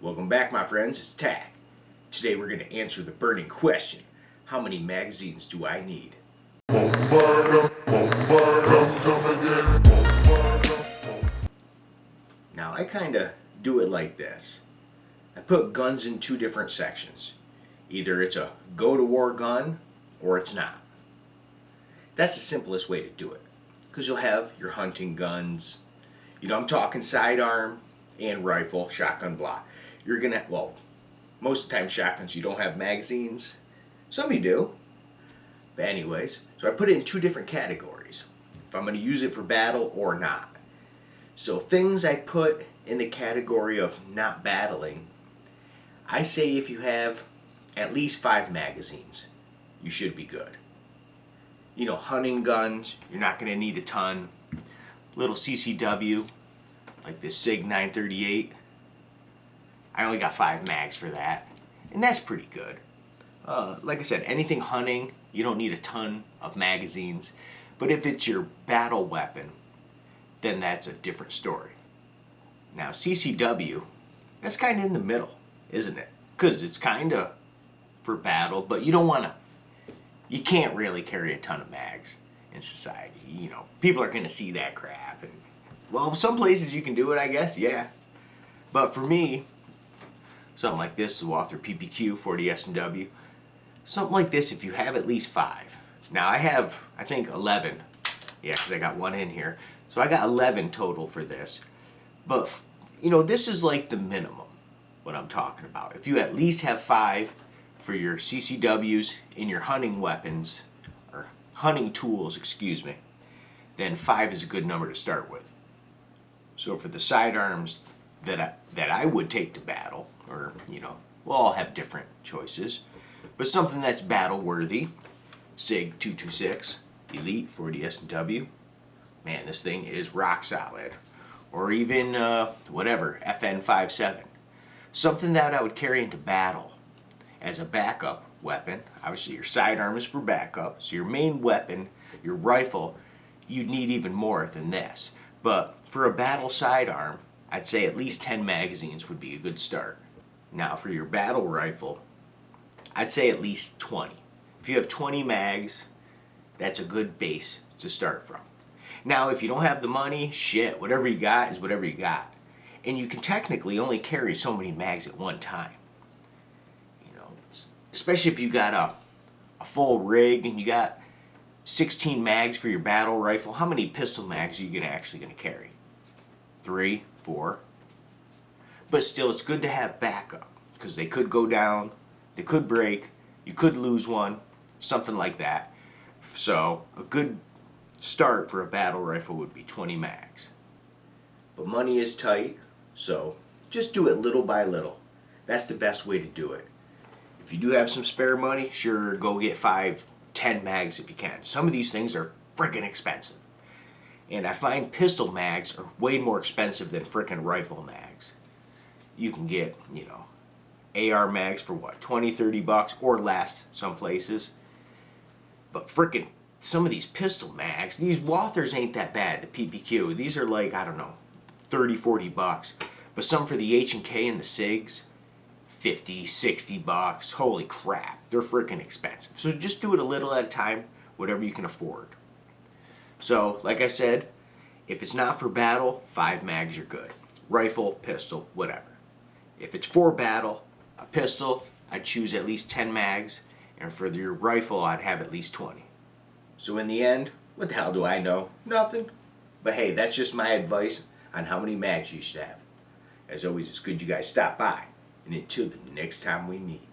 Welcome back, my friends. It's Tack. Today we're going to answer the burning question: how many magazines do I need? Now I kind of do it like this. I put guns in two different sections. Either it's a go-to-war gun or it's not. That's the simplest way to do it, because you'll have your hunting guns. I'm talking sidearm and rifle, shotgun block. Most of the time shotguns you don't have magazines. Some you do. But anyways, so I put it in two different categories. If I'm going to use it for battle or not. So things I put in the category of not battling, I say if you have at least 5 magazines, you should be good. Hunting guns, you're not going to need a ton. Little CCW, like this SIG 938. I only got 5 mags for that, and that's pretty good. Like I said, anything hunting, you don't need a ton of magazines. But if it's your battle weapon, then that's a different story. Now, CCW, that's kind of in the middle, isn't it? Because it's kind of for battle, but you can't really carry a ton of mags in society. People are going to see that crap. And, some places you can do it, I guess, yeah. But for me, something like this, the Walther PPQ 40 S&W, something like this, if you have at least 5. Now, I have, I think, 11. Yeah, because I got one in here. So I got 11 total for this. But, this is like the minimum, what I'm talking about. If you at least have 5 for your CCWs in your hunting weapons, or hunting tools, then 5 is a good number to start with. So for the sidearms that I would take to battle, or, we'll all have different choices, but something that's battle worthy, SIG 226, Elite 40 S&W, man, this thing is rock solid. Or even, FN 57. Something that I would carry into battle as a backup weapon. Obviously, your sidearm is for backup, so your main weapon, your rifle, you'd need even more than this. But for a battle sidearm, I'd say at least 10 magazines would be a good start. Now, for your battle rifle, I'd say at least 20. If you have 20 mags, that's a good base to start from. Now, if you don't have the money, whatever you got is whatever you got. And you can technically only carry so many mags at one time. Especially if you got a full rig and you got 16 mags for your battle rifle, how many pistol mags are you actually going to carry? 3, 4? But still, it's good to have backup, because they could go down, they could break, you could lose one, something like that. So a good start for a battle rifle would be 20 mags. But money is tight, so just do it little by little. That's the best way to do it. If you do have some spare money, sure, go get 5, 10 mags if you can. Some of these things are freaking expensive. And I find pistol mags are way more expensive than freaking rifle mags. You can get, AR mags for what, 20, 30 bucks or less some places. But freaking some of these pistol mags, these Walthers ain't that bad, the PPQ. These are like, 30, 40 bucks. But some for the H&K and the SIGs, 50, 60 bucks. Holy crap, they're freaking expensive. So just do it a little at a time, whatever you can afford. So, like I said, if it's not for battle, 5 mags, you're good. Rifle, pistol, whatever. If it's for battle, a pistol, I'd choose at least 10 mags. And for your rifle, I'd have at least 20. So in the end, what the hell do I know? Nothing. But hey, that's just my advice on how many mags you should have. As always, it's good you guys stop by. And until the next time we meet.